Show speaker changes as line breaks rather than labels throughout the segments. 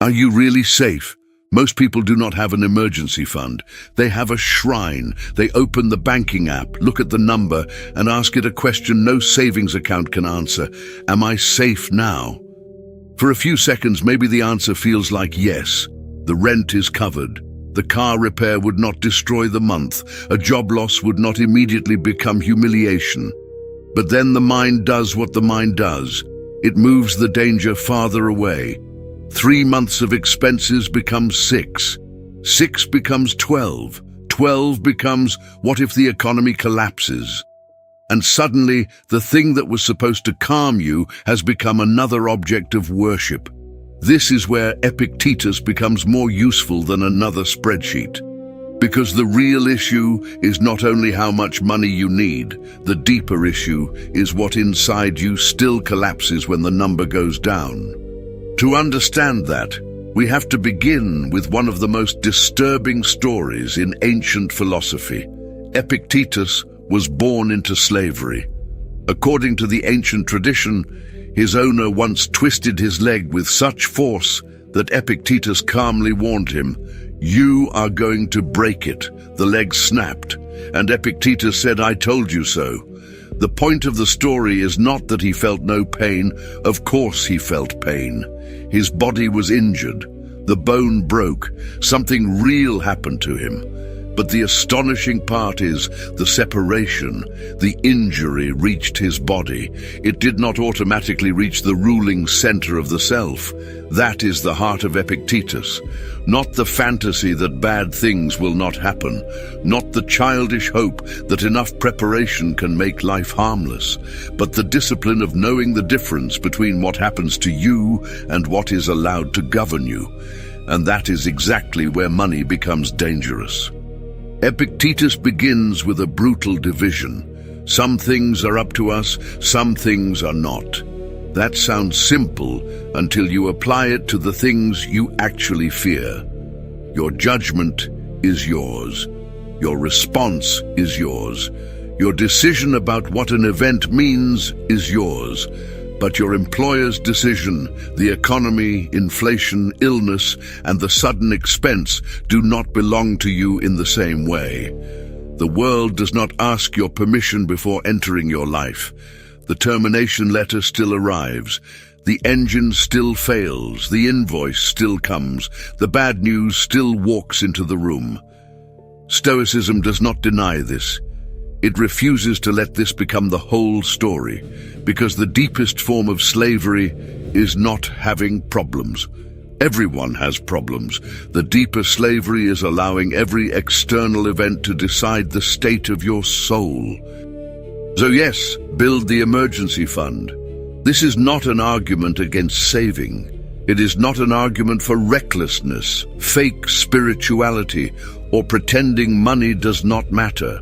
Are you really safe? Most people do not have an emergency fund. They have a shrine. They open the banking app, look at the number, and ask it a question no savings account can answer. Am I safe now? For a few seconds, maybe the answer feels like yes. The rent is covered. The car repair would not destroy the month. A job loss would not immediately become humiliation. But then the mind does what the mind does. It moves the danger farther away. 3 months of expenses becomes 6. 6 becomes 12. 12 becomes, what if the economy collapses? And suddenly, the thing that was supposed to calm you has become another object of worship. This is where Epictetus becomes more useful than another spreadsheet. Because the real issue is not only how much money you need, the deeper issue is what inside you still collapses when the number goes down. To understand that, we have to begin with one of the most disturbing stories in ancient philosophy. Epictetus was born into slavery. According to the ancient tradition, his owner once twisted his leg with such force that Epictetus calmly warned him, "You are going to break it." The leg snapped, and Epictetus said, "I told you so." The point of the story is not that he felt no pain. Of course he felt pain. His body was injured. The bone broke. Something real happened to him. But the astonishing part is the separation. The injury reached his body. It did not automatically reach the ruling center of the self. That is the heart of Epictetus. Not the fantasy that bad things will not happen. Not the childish hope that enough preparation can make life harmless. But the discipline of knowing the difference between what happens to you and what is allowed to govern you. And that is exactly where money becomes dangerous. Epictetus begins with a brutal division. Some things are up to us, some things are not. That sounds simple until you apply it to the things you actually fear. Your judgment is yours. Your response is yours. Your decision about what an event means is yours. But your employer's decision, the economy, inflation, illness, and the sudden expense do not belong to you in the same way. The world does not ask your permission before entering your life. The termination letter still arrives. The engine still fails. The invoice still comes. The bad news still walks into the room. Stoicism does not deny this. It refuses to let this become the whole story, because the deepest form of slavery is not having problems. Everyone has problems. The deeper slavery is allowing every external event to decide the state of your soul. So yes, build the emergency fund. This is not an argument against saving. It is not an argument for recklessness, fake spirituality, or pretending money does not matter.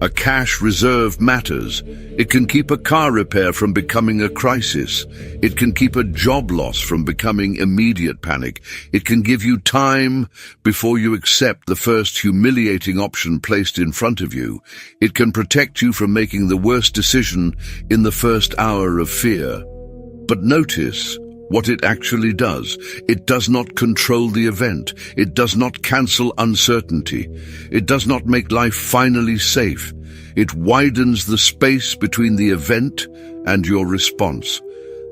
A cash reserve matters. It can keep a car repair from becoming a crisis. It can keep a job loss from becoming immediate panic. It can give you time before you accept the first humiliating option placed in front of you. It can protect you from making the worst decision in the first hour of fear. But notice what it actually does. It does not control the event. It does not cancel uncertainty. It does not make life finally safe. It widens the space between the event and your response.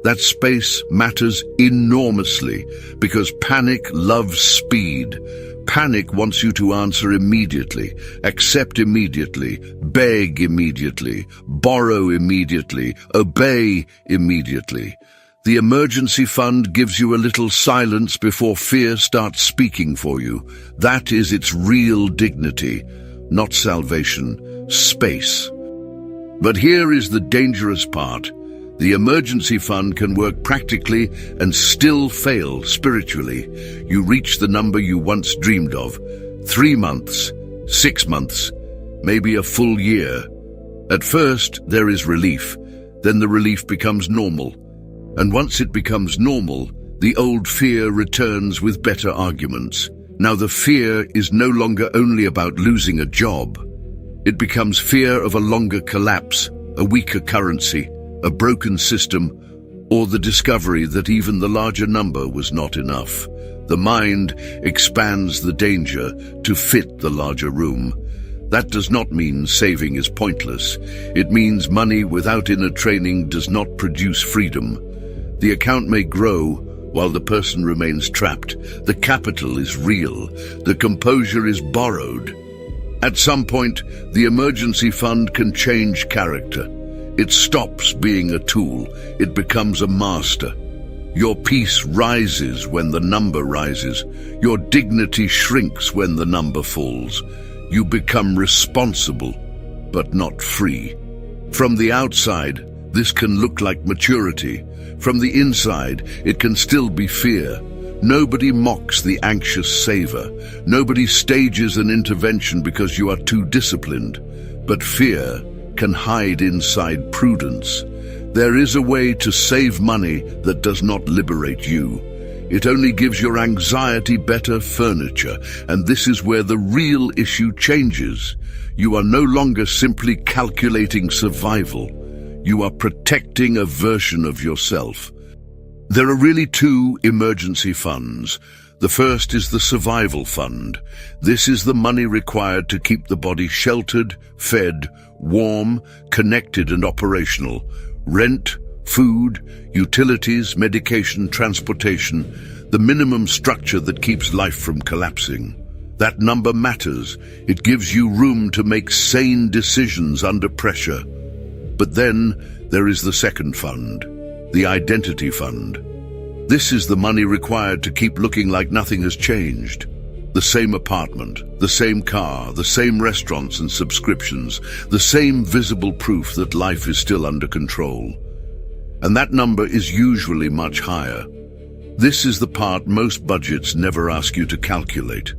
That space matters enormously because panic loves speed. Panic wants you to answer immediately, accept immediately, beg immediately, borrow immediately, obey immediately. The emergency fund gives you a little silence before fear starts speaking for you. That is its real dignity, not salvation, space. But here is the dangerous part. The emergency fund can work practically and still fail spiritually. You reach the number you once dreamed of. 3 months, 6 months, maybe a full year. At first, there is relief. Then the relief becomes normal. And once it becomes normal, the old fear returns with better arguments. Now the fear is no longer only about losing a job. It becomes fear of a longer collapse, a weaker currency, a broken system, or the discovery that even the larger number was not enough. The mind expands the danger to fit the larger room. That does not mean saving is pointless. It means money without inner training does not produce freedom. The account may grow while the person remains trapped. The capital is real. The composure is borrowed. At some point, the emergency fund can change character. It stops being a tool. It becomes a master. Your peace rises when the number rises. Your dignity shrinks when the number falls. You become responsible, but not free. From the outside, this can look like maturity. From the inside, it can still be fear. Nobody mocks the anxious saver. Nobody stages an intervention because you are too disciplined. But fear can hide inside prudence. There is a way to save money that does not liberate you. It only gives your anxiety better furniture, and this is where the real issue changes. You are no longer simply calculating survival. You are protecting a version of yourself. There are really two emergency funds. The first is the survival fund. This is the money required to keep the body sheltered, fed, warm, connected and operational. Rent, food, utilities, medication, transportation, the minimum structure that keeps life from collapsing. That number matters. It gives you room to make sane decisions under pressure. But then there is the second fund, the identity fund. This is the money required to keep looking like nothing has changed. The same apartment, the same car, the same restaurants and subscriptions, the same visible proof that life is still under control. And that number is usually much higher. This is the part most budgets never ask you to calculate.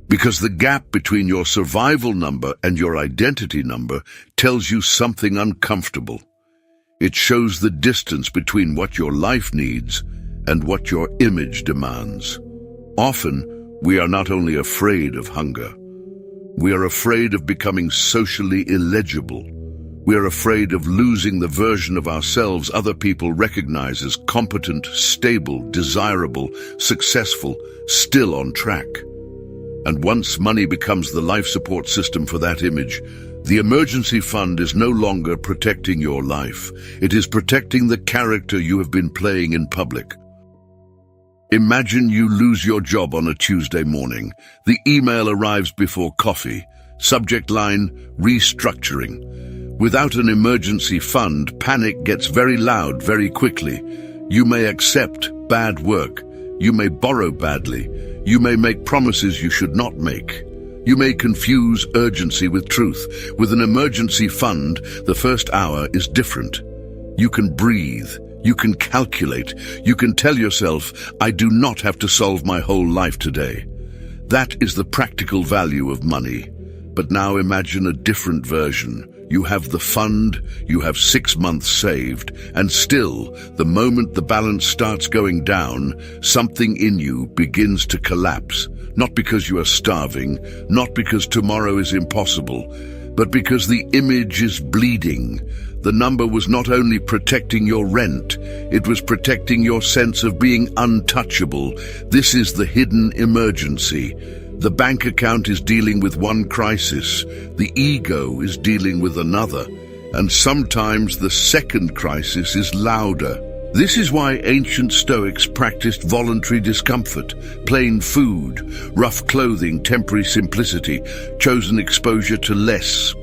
Because the gap between your survival number and your identity number tells you something uncomfortable. It shows the distance between what your life needs and what your image demands. Often, we are not only afraid of hunger, we are afraid of becoming socially illegible. We are afraid of losing the version of ourselves other people recognize as competent, stable, desirable, successful, still on track. And once money becomes the life support system for that image, the emergency fund is no longer protecting your life. It is protecting the character you have been playing in public. Imagine you lose your job on a Tuesday morning. The email arrives before coffee. Subject line, restructuring. Without an emergency fund, panic gets very loud very quickly. You may accept bad work. You may borrow badly. You may make promises you should not make. You may confuse urgency with truth. With an emergency fund, the first hour is different. You can breathe. You can calculate. You can tell yourself, I do not have to solve my whole life today. That is the practical value of money. But now imagine a different version. You have the fund, you have 6 months saved, and still, the moment the balance starts going down, something in you begins to collapse. Not because you are starving, not because tomorrow is impossible, but because the image is bleeding. The number was not only protecting your rent, it was protecting your sense of being untouchable. This is the hidden emergency. The bank account is dealing with one crisis, the ego is dealing with another, and sometimes the second crisis is louder. This is why ancient Stoics practiced voluntary discomfort, plain food, rough clothing, temporary simplicity, chosen exposure to less.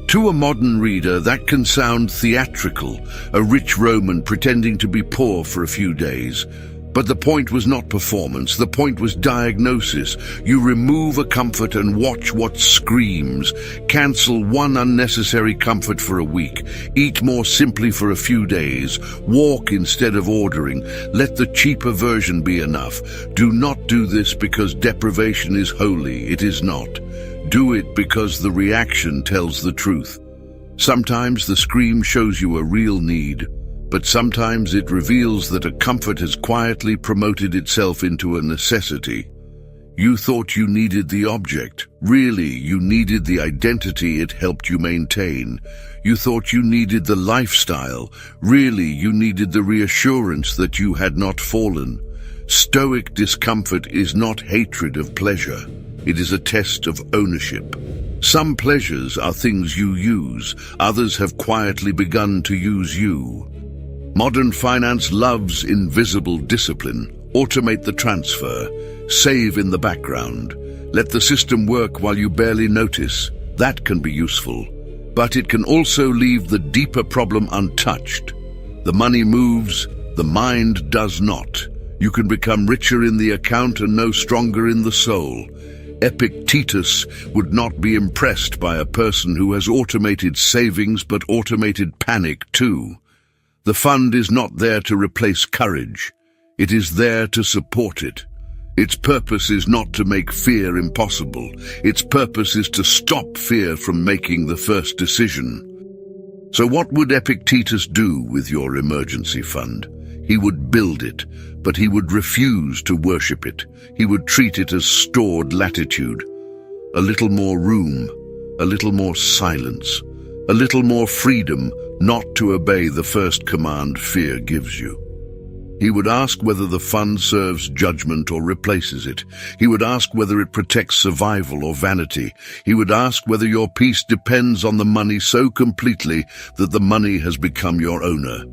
To a modern reader, that can sound theatrical, a rich Roman pretending to be poor for a few days. But the point was not performance, the point was diagnosis. You remove a comfort and watch what screams. Cancel one unnecessary comfort for a week. Eat more simply for a few days. Walk instead of ordering. Let the cheaper version be enough. Do not do this because deprivation is holy. It is not. Do it because the reaction tells the truth. Sometimes the scream shows you a real need, but sometimes it reveals that a comfort has quietly promoted itself into a necessity. You thought you needed the object. Really, you needed the identity it helped you maintain. You thought you needed the lifestyle. Really, you needed the reassurance that you had not fallen. Stoic discomfort is not hatred of pleasure. It is a test of ownership. Some pleasures are things you use. Others have quietly begun to use you. Modern finance loves invisible discipline. Automate the transfer. Save in the background. Let the system work while you barely notice. That can be useful. But it can also leave the deeper problem untouched. The money moves, the mind does not. You can become richer in the account and no stronger in the soul. Epictetus would not be impressed by a person who has automated savings but automated panic too. The fund is not there to replace courage. It is there to support it. Its purpose is not to make fear impossible. Its purpose is to stop fear from making the first decision. So what would Epictetus do with your emergency fund? He would build it, but he would refuse to worship it. He would treat it as stored latitude. A little more room, a little more silence, a little more freedom not to obey the first command fear gives you. He would ask whether the fund serves judgment or replaces it. He would ask whether it protects survival or vanity. He would ask whether your peace depends on the money so completely that the money has become your owner.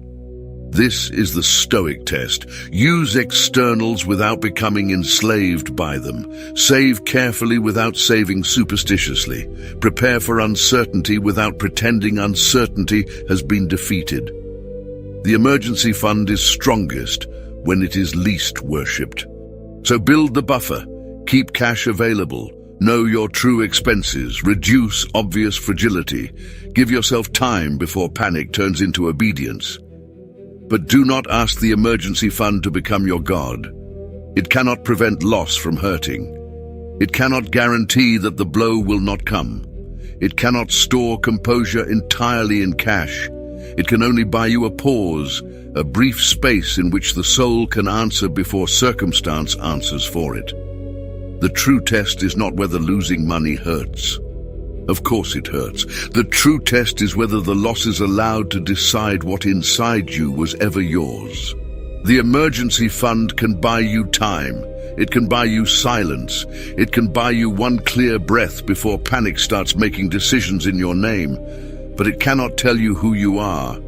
This is the Stoic test. Use externals without becoming enslaved by them. Save carefully without saving superstitiously. Prepare for uncertainty without pretending uncertainty has been defeated. The emergency fund is strongest when it is least worshipped. So build the buffer, keep cash available, know your true expenses, reduce obvious fragility, give yourself time before panic turns into obedience. But do not ask the emergency fund to become your God. It cannot prevent loss from hurting. It cannot guarantee that the blow will not come. It cannot store composure entirely in cash. It can only buy you a pause, a brief space in which the soul can answer before circumstance answers for it. The true test is not whether losing money hurts. Of course it hurts. The true test is whether the loss is allowed to decide what inside you was ever yours. The emergency fund can buy you time. It can buy you silence. It can buy you one clear breath before panic starts making decisions in your name. But it cannot tell you who you are.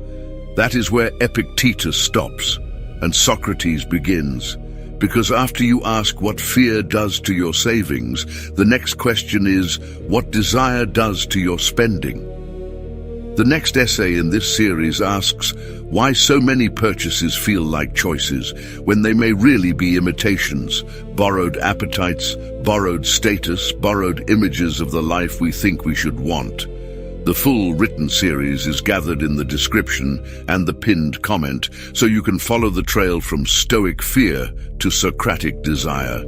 That is where Epictetus stops and Socrates begins. Because after you ask what fear does to your savings, the next question is what desire does to your spending. The next essay in this series asks why so many purchases feel like choices when they may really be imitations, borrowed appetites, borrowed status, borrowed images of the life we think we should want. The full written series is gathered in the description and the pinned comment, so you can follow the trail from Stoic fear to Socratic desire.